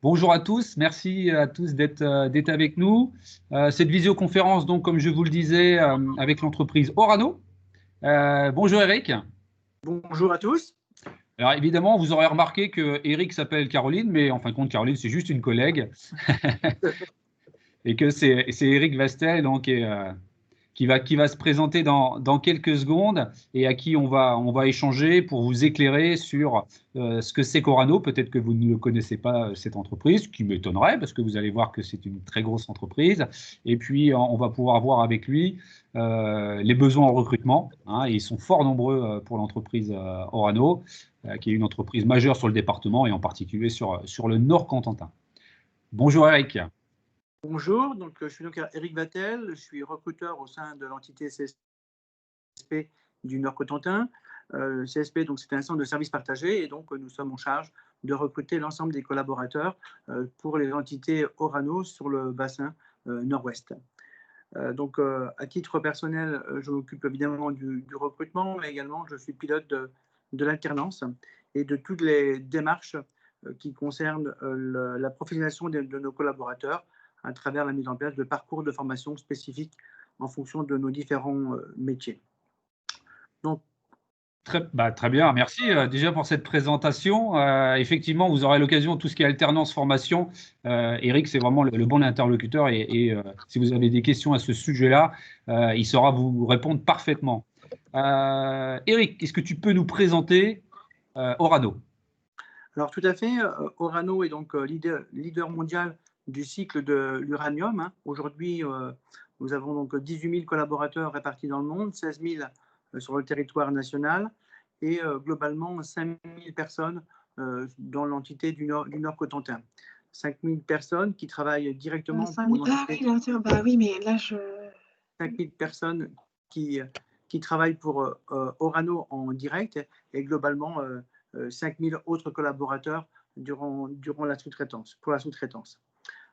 Bonjour à tous, merci à tous d'être avec nous. Cette visioconférence, donc, comme je vous le disais, avec l'entreprise Orano. Bonjour Eric. Bonjour à tous. Alors évidemment, vous aurez remarqué que Eric s'appelle Caroline, mais en fin de compte, Caroline, c'est juste une collègue. Et que c'est Eric Vastel, donc, qui va se présenter dans quelques secondes et à qui on va échanger pour vous éclairer sur ce que c'est qu'Orano. Peut-être que vous ne le connaissez pas, cette entreprise, ce qui m'étonnerait parce que vous allez voir que c'est une très grosse entreprise. Et puis, on va pouvoir voir avec lui les besoins en recrutement. Hein, et ils sont fort nombreux pour l'entreprise Orano, qui est une entreprise majeure sur le département et en particulier sur le Nord Cotentin. Bonjour Eric. Bonjour, je suis donc Eric Vattel, je suis recruteur au sein de l'entité CSP du Nord Cotentin. CSP, c'est un centre de services partagés et donc nous sommes en charge de recruter l'ensemble des collaborateurs pour les entités Orano sur le bassin nord-ouest. À titre personnel, je m'occupe évidemment du recrutement, mais également je suis pilote de l'alternance et de toutes les démarches qui concernent la professionnalisation de nos collaborateurs à travers la mise en place de parcours de formation spécifiques en fonction de nos différents métiers. Donc, Très bien, merci déjà pour cette présentation. Effectivement, vous aurez l'occasion, tout ce qui est alternance formation. Eric, c'est vraiment le bon interlocuteur et si vous avez des questions à ce sujet-là, il saura vous répondre parfaitement. Eric, est-ce que tu peux nous présenter Orano? Alors tout à fait, Orano est donc leader mondial du cycle de l'uranium. Hein. Aujourd'hui, nous avons donc 18 000 collaborateurs répartis dans le monde, 16 000 sur le territoire national et globalement 5 000 personnes dans l'entité du Nord Cotentin. 5 000 personnes qui travaillent directement pour l'entité. Bah oui, mais là, 5 000 personnes qui travaillent pour Orano en direct et globalement 5 000 autres collaborateurs durant la sous-traitance, pour la sous-traitance.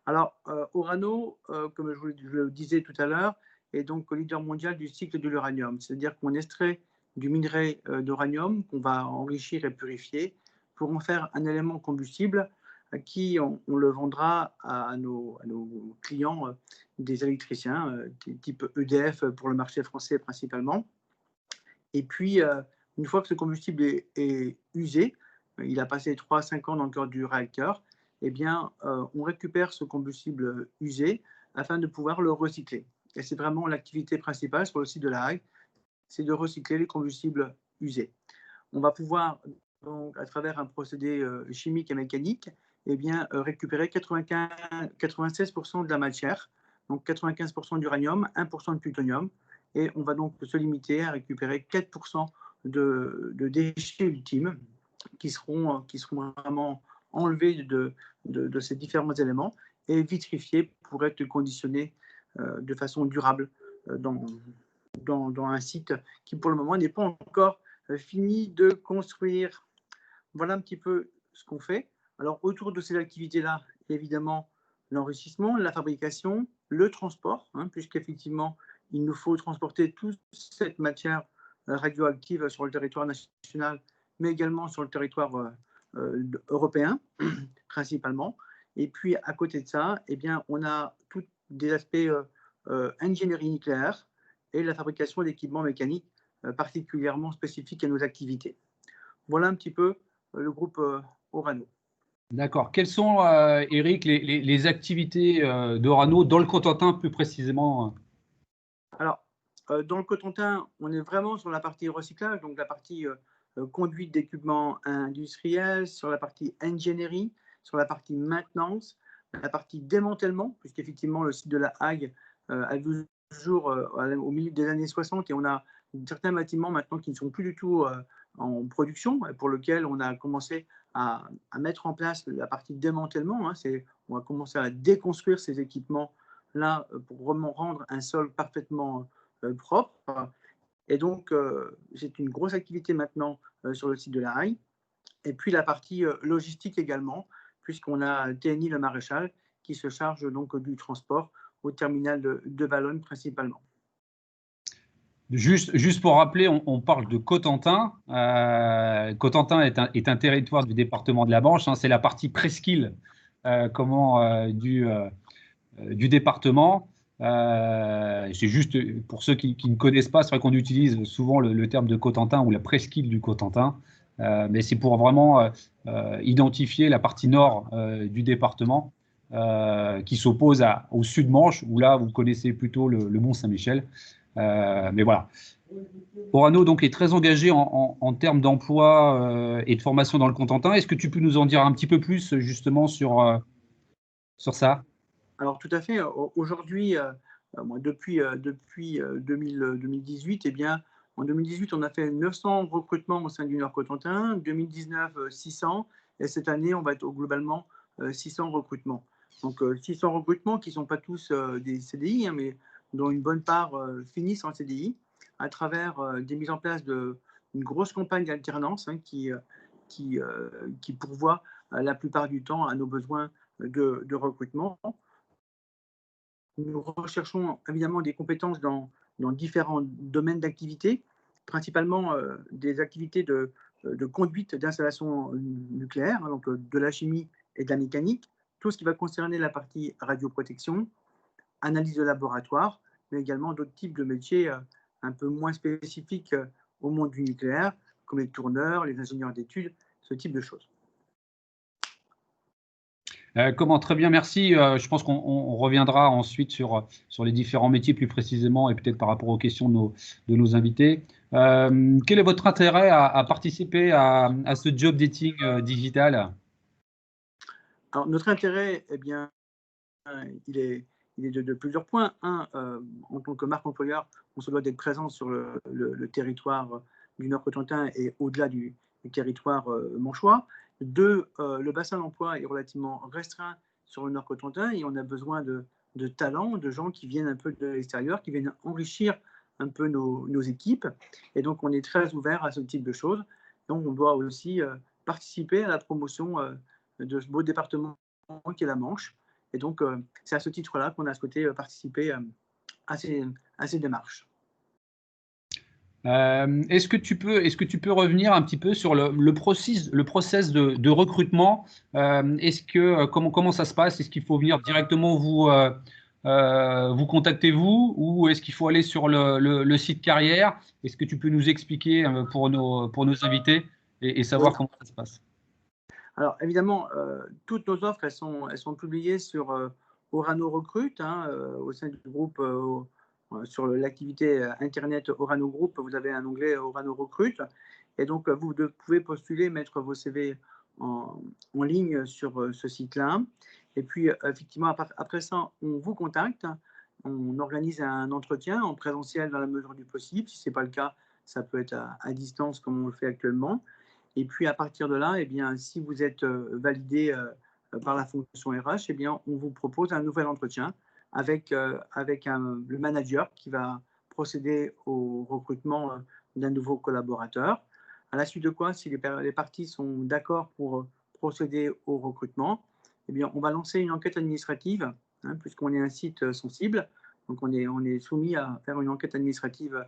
Alors, Orano, comme je le disais tout à l'heure, est donc leader mondial du cycle de l'uranium. C'est-à-dire qu'on extrait du minerai d'uranium qu'on va enrichir et purifier pour en faire un élément combustible à qui on le vendra à nos clients, des électriciens, type EDF pour le marché français principalement. Et puis, une fois que ce combustible est usé, il a passé 3 à 5 ans dans le cœur du réacteur, eh bien, on récupère ce combustible usé afin de pouvoir le recycler. Et c'est vraiment l'activité principale sur le site de La Hague, c'est de recycler les combustibles usés. On va pouvoir, donc, à travers un procédé chimique et mécanique, eh bien, récupérer 96% de la matière, donc 95% d'uranium, 1% de plutonium, et on va donc se limiter à récupérer 4% de déchets ultimes qui seront vraiment enlevés de ces différents éléments et vitrifiés pour être conditionnés de façon durable dans un site qui pour le moment n'est pas encore fini de construire. Voilà un petit peu ce qu'on fait. Alors autour de ces activités-là, évidemment, l'enrichissement, la fabrication, le transport, hein, puisqu'effectivement, il nous faut transporter toute cette matière radioactive sur le territoire national, mais également sur le territoire européen, principalement. Et puis, à côté de ça, eh bien, on a tous des aspects ingénierie nucléaire et la fabrication d'équipements mécaniques particulièrement spécifiques à nos activités. Voilà un petit peu le groupe Orano. D'accord. Quelles sont, Eric, les activités d'Orano dans le Cotentin plus précisément? Alors, dans le Cotentin, on est vraiment sur la partie recyclage, donc la partie conduite d'équipements industriels, sur la partie ingénierie, sur la partie maintenance, la partie démantèlement, puisqu'effectivement le site de La Hague a vu le jour au milieu des années 60 et on a certains bâtiments maintenant qui ne sont plus du tout en production, pour lesquels on a commencé à mettre en place la partie démantèlement. Hein, on va commencer à déconstruire ces équipements-là pour rendre un sol parfaitement propre. Et donc, c'est une grosse activité maintenant sur le site de La Haye. Et puis la partie logistique également, puisqu'on a TNI Le Maréchal qui se charge donc du transport au terminal de Valognes principalement. Juste pour rappeler, on parle de Cotentin. Cotentin est un territoire du département de la Manche. Hein, c'est la partie presqu'île du département. C'est juste pour ceux qui ne connaissent pas, c'est vrai qu'on utilise souvent le terme de Cotentin ou la presqu'île du Cotentin, mais c'est pour vraiment identifier la partie nord du département qui s'oppose au sud-Manche, où là vous connaissez plutôt le Mont Saint-Michel. Mais voilà. Orano donc est très engagé en termes d'emploi et de formation dans le Cotentin. Est-ce que tu peux nous en dire un petit peu plus justement sur ça? Alors tout à fait. Aujourd'hui, depuis 2018, eh bien, en 2018, on a fait 900 recrutements au sein du Nord-Cotentin, 2019, 600, et cette année, on va être globalement 600 recrutements. Donc 600 recrutements qui ne sont pas tous des CDI, hein, mais dont une bonne part finissent en CDI à travers des mises en place d'une grosse campagne d'alternance hein, qui pourvoit la plupart du temps à nos besoins de recrutement. Nous recherchons évidemment des compétences dans différents domaines d'activité, principalement des activités de conduite d'installation nucléaire, donc de la chimie et de la mécanique, tout ce qui va concerner la partie radioprotection, analyse de laboratoire, mais également d'autres types de métiers un peu moins spécifiques au monde du nucléaire, comme les tourneurs, les ingénieurs d'études, ce type de choses. Très bien, merci. Je pense qu'on reviendra ensuite sur les différents métiers plus précisément et peut-être par rapport aux questions de nos invités. Quel est votre intérêt à participer à ce job dating digital? Alors, notre intérêt, eh bien, il est de plusieurs points. Un, en tant que marque employeur, on se doit d'être présent sur le territoire du Nord-Cotentin et au-delà du territoire manchois. Deux, le bassin d'emploi est relativement restreint sur le Nord-Cotentin et on a besoin de talents, de gens qui viennent un peu de l'extérieur, qui viennent enrichir un peu nos équipes. Et donc, on est très ouvert à ce type de choses. Donc, on doit aussi participer à la promotion de ce beau département qui est la Manche. Et donc, c'est à ce titre-là qu'on a souhaité participer à ces démarches. Est-ce que tu peux revenir un petit peu sur le process de recrutement? Comment ça se passe? Est-ce qu'il faut venir directement vous contacter vous, ou est-ce qu'il faut aller sur le site carrière? Est-ce que tu peux nous expliquer pour nos invités et savoir comment ça se passe? Alors évidemment, toutes nos offres, elles sont publiées sur Orano Recrute, hein, au sein du groupe. Sur l'activité Internet Orano Group, vous avez un onglet Orano Recrute. Et donc, vous pouvez postuler, mettre vos CV en ligne sur ce site-là. Et puis, effectivement, après ça, on vous contacte. On organise un entretien en présentiel dans la mesure du possible. Si ce n'est pas le cas, ça peut être à distance comme on le fait actuellement. Et puis, à partir de là, eh bien, si vous êtes validé par la fonction RH, eh bien, on vous propose un nouvel entretien avec le manager qui va procéder au recrutement d'un nouveau collaborateur. À la suite de quoi, si les parties sont d'accord pour procéder au recrutement, eh bien, on va lancer une enquête administrative, hein, puisqu'on est un site sensible. Donc, on est soumis à faire une enquête administrative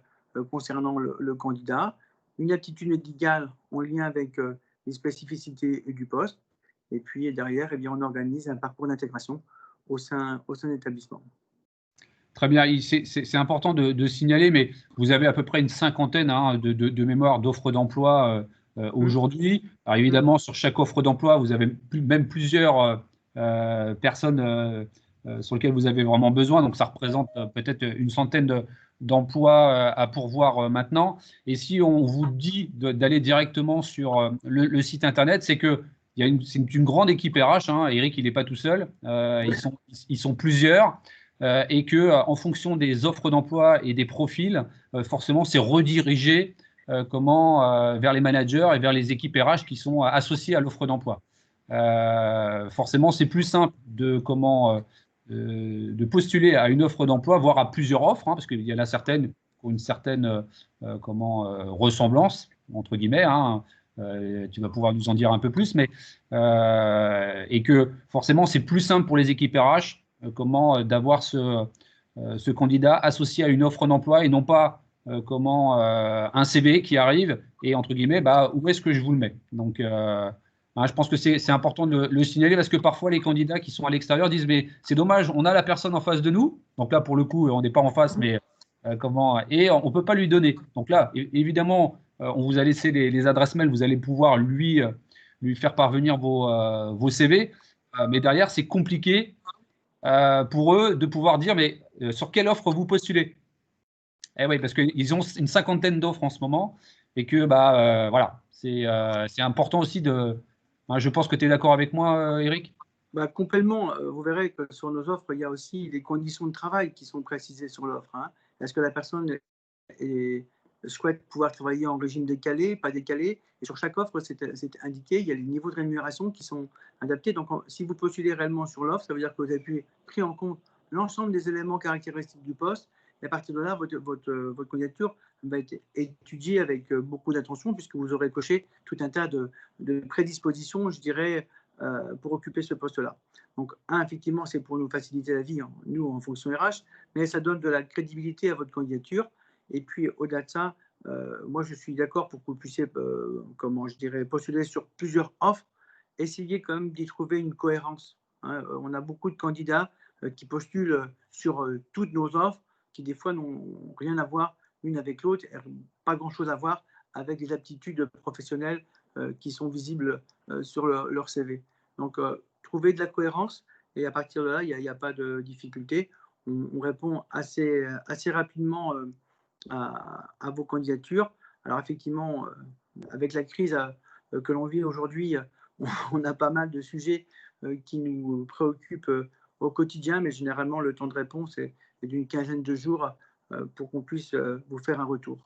concernant le candidat, une aptitude médicale en lien avec les spécificités du poste. Et puis, derrière, eh bien, on organise un parcours d'intégration au sein de l'établissement. Très bien, c'est important de signaler, mais vous avez à peu près une cinquantaine de mémoires d'offres d'emploi aujourd'hui. Alors évidemment, sur chaque offre d'emploi, vous avez même plusieurs personnes sur lesquelles vous avez vraiment besoin. Donc ça représente peut-être une centaine d'emplois à pourvoir maintenant. Et si on vous dit d'aller directement sur le site internet, c'est que c'est une grande équipe RH. Hein. Eric, il n'est pas tout seul. Ils sont plusieurs. Et que, en fonction des offres d'emploi et des profils, forcément, c'est redirigé vers les managers et vers les équipes RH qui sont associées à l'offre d'emploi. Forcément, c'est plus simple de postuler à une offre d'emploi, voire à plusieurs offres, hein, parce qu'il y en a certaines qui ont une certaine ressemblance, entre guillemets. Hein. Tu vas pouvoir nous en dire un peu plus, et que forcément, c'est plus simple pour les équipes RH d'avoir ce candidat associé à une offre d'emploi et non pas un CV qui arrive et entre guillemets où est-ce que je vous le mets. Donc Hein, je pense que c'est important de le signaler parce que parfois les candidats qui sont à l'extérieur disent mais c'est dommage, on a la personne en face de nous. Donc là, pour le coup, on n'est pas en face, mais comment et on ne peut pas lui donner. Donc là, évidemment, on vous a laissé les adresses mail, vous allez pouvoir lui faire parvenir vos CV. Mais derrière, c'est compliqué pour eux de pouvoir dire mais sur quelle offre vous postulez. Eh oui, parce qu'ils ont une cinquantaine d'offres en ce moment et que voilà, c'est important aussi de. Je pense que tu es d'accord avec moi, Eric. Complètement. Vous verrez que sur nos offres, il y a aussi les conditions de travail qui sont précisées sur l'offre. Hein. Est-ce que la personne souhaite pouvoir travailler en régime décalé, pas décalé? Et sur chaque offre, c'est indiqué, il y a les niveaux de rémunération qui sont adaptés. Donc, si vous postulez réellement sur l'offre, ça veut dire que vous avez pris en compte l'ensemble des éléments caractéristiques du poste. Et à partir de là, votre candidature va être étudiée avec beaucoup d'attention puisque vous aurez coché tout un tas de prédispositions, je dirais, pour occuper ce poste-là. Donc, effectivement, c'est pour nous faciliter la vie, nous, en fonction RH, mais ça donne de la crédibilité à votre candidature. Et puis, au-delà de ça, moi, je suis d'accord pour que vous puissiez, postuler sur plusieurs offres. Essayez quand même d'y trouver une cohérence. Hein. On a beaucoup de candidats qui postulent sur toutes nos offres, qui des fois n'ont rien à voir l'une avec l'autre, pas grand-chose à voir avec les aptitudes professionnelles qui sont visibles sur leur CV. Donc, trouver de la cohérence et à partir de là, il n'y a pas de difficulté. On répond assez rapidement à vos candidatures. Alors, effectivement, avec la crise que l'on vit aujourd'hui, on a pas mal de sujets qui nous préoccupent au quotidien, mais généralement, le temps de réponse est d'une quinzaine de jours pour qu'on puisse vous faire un retour.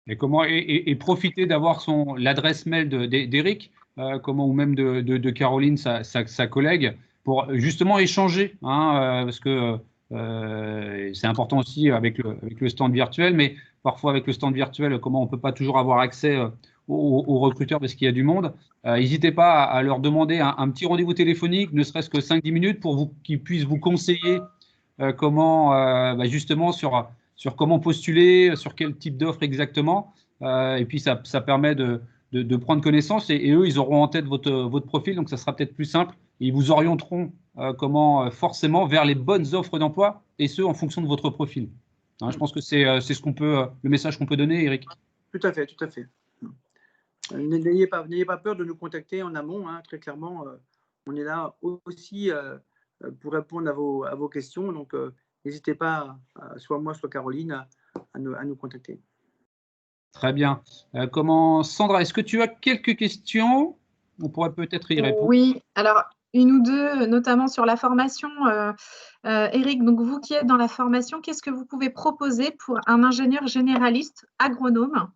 Et profiter d'avoir l'adresse mail d'Eric, ou même de Caroline, sa collègue, pour justement échanger, hein, parce que c'est important aussi avec le stand virtuel, mais parfois avec le stand virtuel, comment on ne peut pas toujours avoir accès aux recruteurs parce qu'il y a du monde. N'hésitez pas à leur demander un petit rendez-vous téléphonique, ne serait-ce que 5-10 minutes, pour qu'ils puissent vous conseiller comment justement sur comment postuler, sur quel type d'offre exactement. Et puis, ça permet de prendre connaissance et eux, ils auront en tête votre profil, donc ça sera peut-être plus simple. Et ils vous orienteront forcément vers les bonnes offres d'emploi et ce, en fonction de votre profil. Hein, je pense que c'est le message qu'on peut donner, Eric. Tout à fait, tout à fait. N'ayez pas peur de nous contacter en amont, hein, très clairement. On est là aussi pour répondre à vos questions. Donc, n'hésitez pas, soit moi, soit Caroline, à nous contacter. Très bien. Sandra, est-ce que tu as quelques questions? On pourrait peut-être y répondre. Oui, alors une ou deux, notamment sur la formation. Eric, donc vous qui êtes dans la formation, qu'est-ce que vous pouvez proposer pour un ingénieur généraliste agronome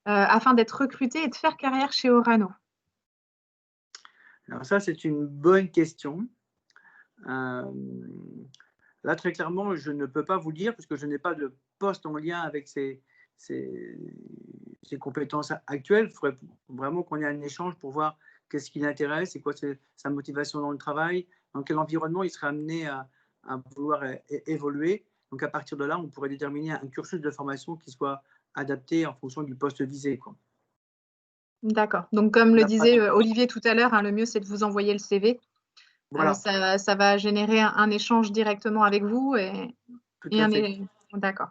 afin d'être recruté et de faire carrière chez Orano? Alors ça, c'est une bonne question. Là, très clairement, je ne peux pas vous dire puisque je n'ai pas de poste en lien avec ces compétences actuelles. Il faudrait vraiment qu'on ait un échange pour voir qu'est-ce qui l'intéresse, c'est quoi sa motivation dans le travail, dans quel environnement il serait amené à vouloir évoluer. Donc, à partir de là, on pourrait déterminer un cursus de formation qui soit adapté en fonction du poste visé. D'accord. Donc, comme le disait Olivier tout à l'heure, hein, le mieux, c'est de vous envoyer le CV. Voilà. Ça va générer un échange directement avec vous. D'accord.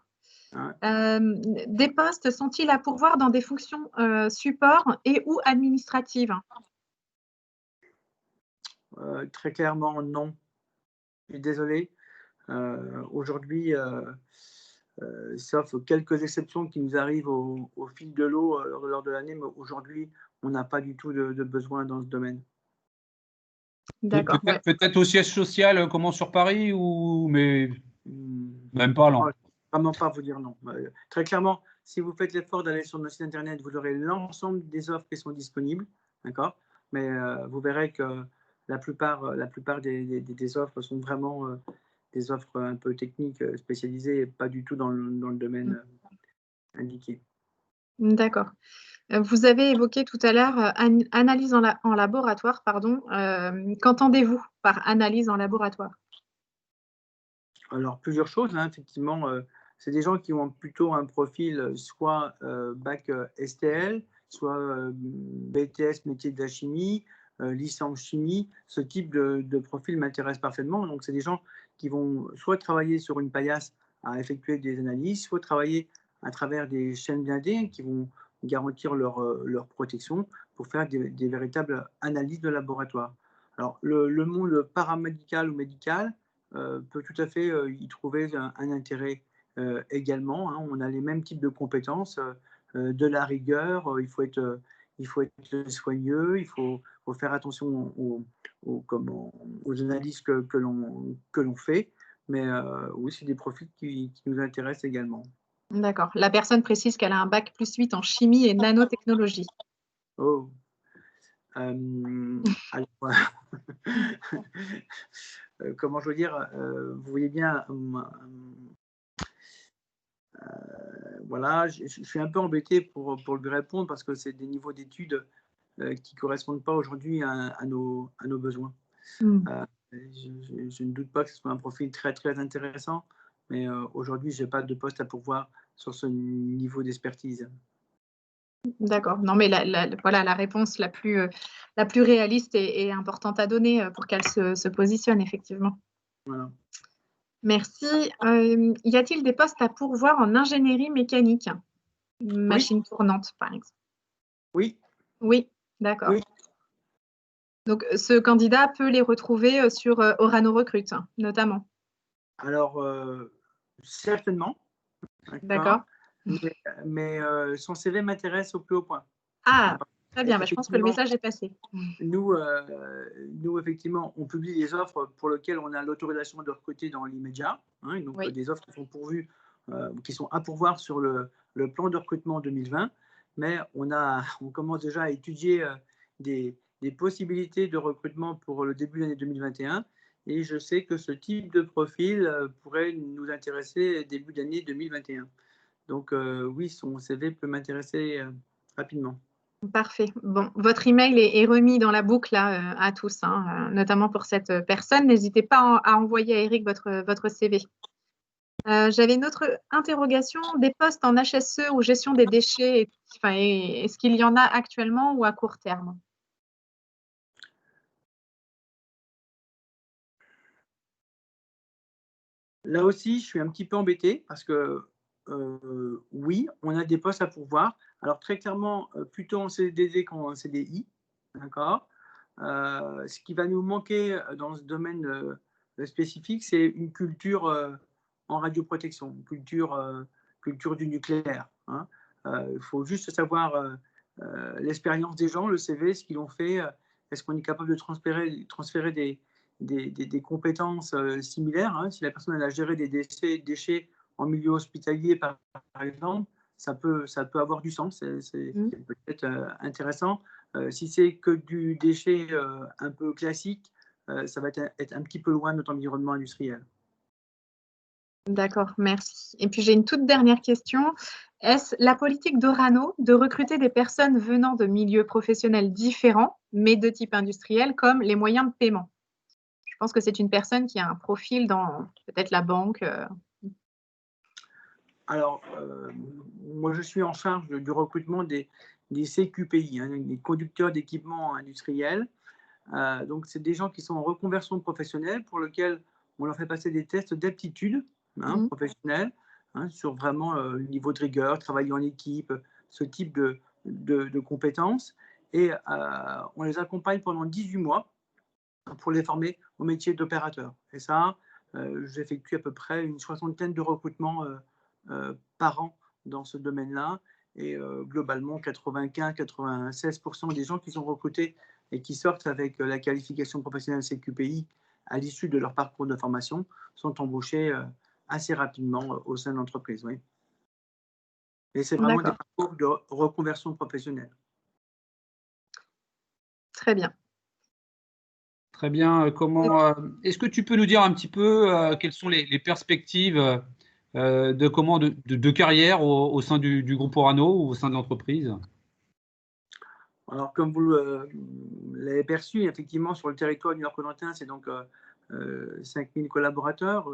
Ouais. Des postes sont-ils à pourvoir dans des fonctions support et ou administratives? Très clairement, non. Je suis désolé. Aujourd'hui, sauf quelques exceptions qui nous arrivent au fil de l'eau lors de l'année, mais aujourd'hui, on n'a pas du tout de besoin dans ce domaine. D'accord. Peut-être au siège social, sur Paris, mais même pas, non. Vraiment pas vous dire non. Très clairement, si vous faites l'effort d'aller sur notre site internet, vous aurez l'ensemble des offres qui sont disponibles, d'accord. Mais vous verrez que la plupart des offres sont vraiment des offres un peu techniques, spécialisées, et pas du tout dans le domaine indiqué. D'accord. Vous avez évoqué tout à l'heure analyse en laboratoire, pardon. Qu'entendez-vous par analyse en laboratoire? Alors, plusieurs choses, hein, effectivement. C'est des gens qui ont plutôt un profil soit bac STL, soit BTS, métier de la chimie, licence chimie. Ce type de profil m'intéresse parfaitement. Donc, c'est des gens qui vont soit travailler sur une paillasse à effectuer des analyses, soit travailler à travers des chaînes blindées qui vont garantir leur protection pour faire des véritables analyses de laboratoire. Alors, le monde paramédical ou médical peut tout à fait y trouver un intérêt également. Hein. On a les mêmes types de compétences, de la rigueur, il faut être soigneux, il faut faire attention aux analyses que l'on fait. Mais oui, c'est des profils qui nous intéressent également. D'accord. La personne précise qu'elle a un bac +8 en chimie et nanotechnologie. Oh. Alors, comment je veux dire, vous voyez bien, voilà, je suis un peu embêté pour lui répondre parce que c'est des niveaux d'études qui ne correspondent pas aujourd'hui à nos besoins. Je ne doute pas que ce soit un profil très, très intéressant, mais aujourd'hui, je n'ai pas de poste à pourvoir sur ce niveau d'expertise. D'accord. Non, mais voilà, la réponse la plus réaliste et importante à donner pour qu'elle se positionne, effectivement. Voilà. Merci. Y a-t-il des postes à pourvoir en ingénierie mécanique? Machine tournante, par exemple. Oui. Oui, d'accord. Oui. Donc, ce candidat peut les retrouver sur Orano Recrute, notamment. Alors, certainement. D'accord. Mais son CV m'intéresse au plus haut point. Ah, très bien. Je pense que le message est passé. Nous, effectivement, on publie les offres pour lesquelles on a l'autorisation de recruter dans l'immédiat. Hein, donc, Oui. des offres qui sont pourvues, qui sont à pourvoir sur le plan de recrutement 2020. Mais on commence déjà à étudier des possibilités de recrutement pour le début de l'année 2021. Et je sais que ce type de profil pourrait nous intéresser début d'année 2021. Donc, oui, son CV peut m'intéresser rapidement. Parfait. Bon, votre email est remis dans la boucle là, à tous, hein, notamment pour cette personne. N'hésitez pas à envoyer à Eric votre CV. J'avais une autre interrogation, des postes en HSE ou gestion des déchets, est-ce qu'il y en a actuellement ou à court terme? Là aussi, je suis un petit peu embêté parce que oui, on a des postes à pourvoir. Alors très clairement, plutôt en CDD qu'en CDI, d'accord. Ce qui va nous manquer dans ce domaine spécifique, c'est une culture en radioprotection, une culture du nucléaire. Hein. Il faut juste savoir l'expérience des gens, le CV, ce qu'ils ont fait. Est-ce qu'on est capable de transférer des compétences similaires. Hein. Si la personne a géré des déchets en milieu hospitalier, par exemple, ça peut avoir du sens, c'est peut-être intéressant. Si c'est que du déchet un peu classique, ça va être un petit peu loin de notre environnement industriel. D'accord, merci. Et puis j'ai une toute dernière question. Est-ce la politique d'Orano de recruter des personnes venant de milieux professionnels différents, mais de type industriel, comme les moyens de paiement? Je pense que c'est une personne qui a un profil dans peut-être la banque. Alors, moi, je suis en charge du recrutement des CQPI, hein, des conducteurs d'équipements industriels. Donc, c'est des gens qui sont en reconversion professionnelle pour lesquels on leur fait passer des tests d'aptitude professionnelle sur vraiment le niveau de rigueur, travailler en équipe, ce type de compétences. Et on les accompagne pendant 18 mois pour les former au métier d'opérateur. Et ça, j'effectue à peu près une 60aine de recrutements par an dans ce domaine-là. Et globalement, 95-96% des gens qui sont recrutés et qui sortent avec la qualification professionnelle CQPI à l'issue de leur parcours de formation sont embauchés assez rapidement au sein de l'entreprise. Oui. Et c'est vraiment des parcours de reconversion professionnelle. Très bien. Très bien. Est-ce que tu peux nous dire un petit peu quelles sont les perspectives de carrière au sein du groupe Orano ou au sein de l'entreprise? Alors, comme vous l'avez perçu, effectivement, sur le territoire du Nord-Cotentin, c'est donc 5000 collaborateurs,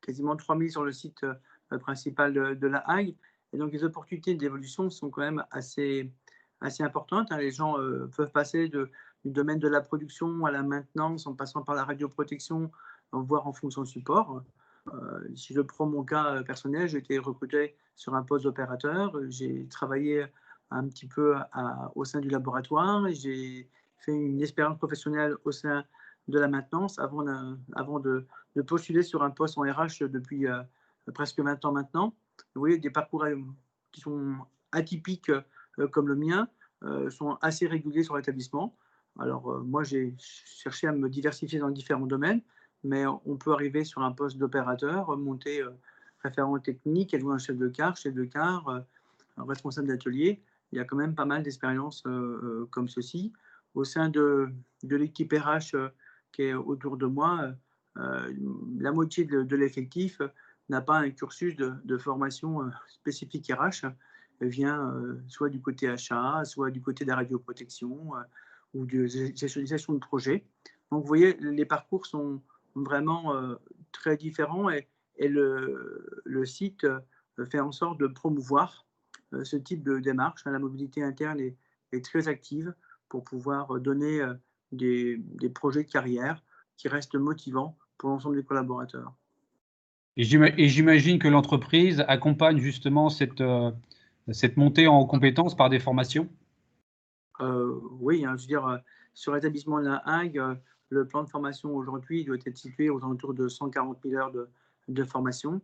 quasiment 3000 sur le site principal de La Hague. Et donc, les opportunités d'évolution sont quand même assez importantes. Les gens peuvent passer du domaine de la production à la maintenance, en passant par la radioprotection, voire en fonction de support. Si je prends mon cas personnel, j'ai été recruté sur un poste d'opérateur. J'ai travaillé un petit peu au sein du laboratoire. J'ai fait une expérience professionnelle au sein de la maintenance avant de postuler sur un poste en RH depuis presque 20 ans maintenant. Vous voyez, des parcours qui sont atypiques comme le mien sont assez réguliers sur l'établissement. Alors, moi, j'ai cherché à me diversifier dans différents domaines, mais on peut arriver sur un poste d'opérateur, monter référent technique, être un chef de car, responsable d'atelier. Il y a quand même pas mal d'expériences comme ceci. Au sein de l'équipe RH qui est autour de moi, la moitié de l'effectif n'a pas un cursus de formation spécifique RH. Elle vient soit du côté achat, soit du côté de la radioprotection ou de gestion de projet. Donc, vous voyez, les parcours sont vraiment très différents et le site fait en sorte de promouvoir ce type de démarche. La mobilité interne est très active pour pouvoir donner des projets de carrière qui restent motivants pour l'ensemble des collaborateurs. Et j'imagine que l'entreprise accompagne justement cette montée en compétences par des formations. Oui, je veux dire, sur l'établissement de la Hague, le plan de formation aujourd'hui doit être situé aux alentours de 140 000 heures de formation.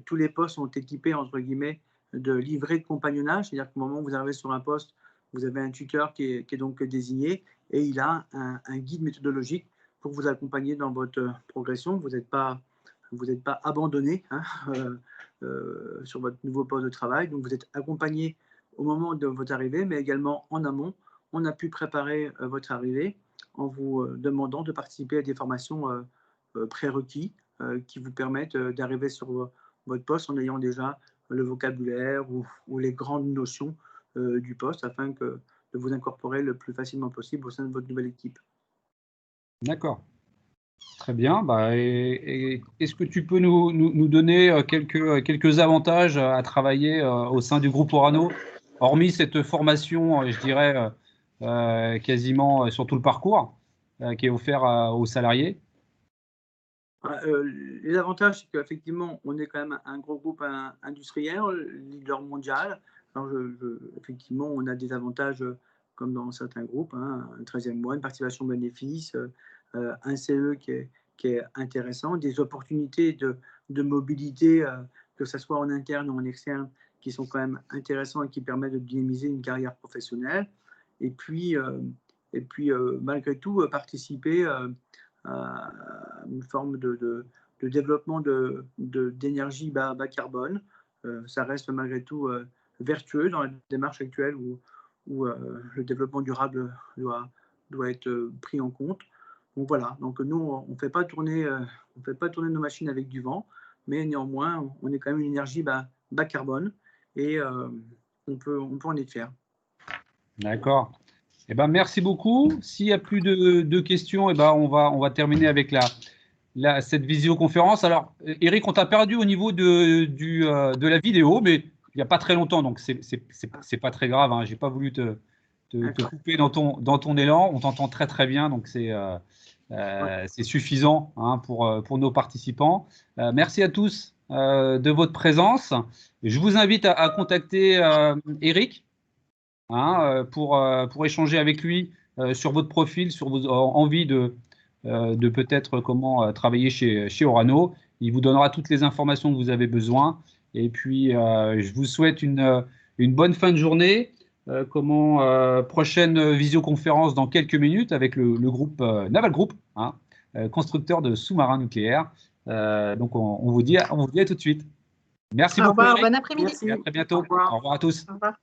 Tous les postes sont équipés, entre guillemets, de livrets de compagnonnage, c'est-à-dire qu'au moment où vous arrivez sur un poste, vous avez un tuteur qui est donc désigné et il a un guide méthodologique pour vous accompagner dans votre progression. Vous n'êtes pas abandonné sur votre nouveau poste de travail, donc vous êtes accompagné au moment de votre arrivée, mais également en amont. On a pu préparer votre arrivée en vous demandant de participer à des formations prérequis qui vous permettent d'arriver sur votre poste en ayant déjà le vocabulaire ou les grandes notions du poste afin de vous incorporer le plus facilement possible au sein de votre nouvelle équipe. D'accord. Très bien. Est-ce que tu peux nous donner quelques avantages à travailler au sein du groupe Orano, hormis cette formation, je dirais, quasiment sur tout le parcours qui est offert aux salariés? Les avantages, c'est qu'effectivement, on est quand même un gros groupe industriel, leader mondial. Alors, effectivement, on a des avantages comme dans certains groupes, un 13e mois, une participation bénéfice, un CE qui est intéressant, des opportunités de mobilité, que ce soit en interne ou en externe, qui sont quand même intéressants et qui permettent de dynamiser une carrière professionnelle. Et puis malgré tout, participer à une forme de développement d'énergie bas carbone. Ça reste malgré tout vertueux dans la démarche actuelle où le développement durable doit être pris en compte. Donc voilà, donc nous, on ne fait pas tourner nos machines avec du vent, mais néanmoins, on est quand même une énergie bas carbone et on peut en être fier. D'accord. Eh ben, merci beaucoup. S'il n'y a plus de questions, eh ben, on va terminer avec cette visioconférence. Alors, Eric, on t'a perdu au niveau de la vidéo, mais il n'y a pas très longtemps, donc c'est pas très grave. Hein. Je n'ai pas voulu te couper dans ton élan. On t'entend très très bien, donc c'est suffisant hein, pour nos participants. Merci à tous de votre présence. Je vous invite à contacter Eric. Hein, pour échanger avec lui sur votre profil, sur vos envies de peut-être comment travailler chez Orano. Il vous donnera toutes les informations que vous avez besoin. Et puis, je vous souhaite une bonne fin de journée. Prochaine visioconférence dans quelques minutes avec le groupe Naval Group, hein, constructeur de sous-marins nucléaires. Donc, on vous dit à tout de suite. Merci beaucoup. Au revoir, bon après-midi. Et à très bientôt. Au revoir à tous. Au revoir.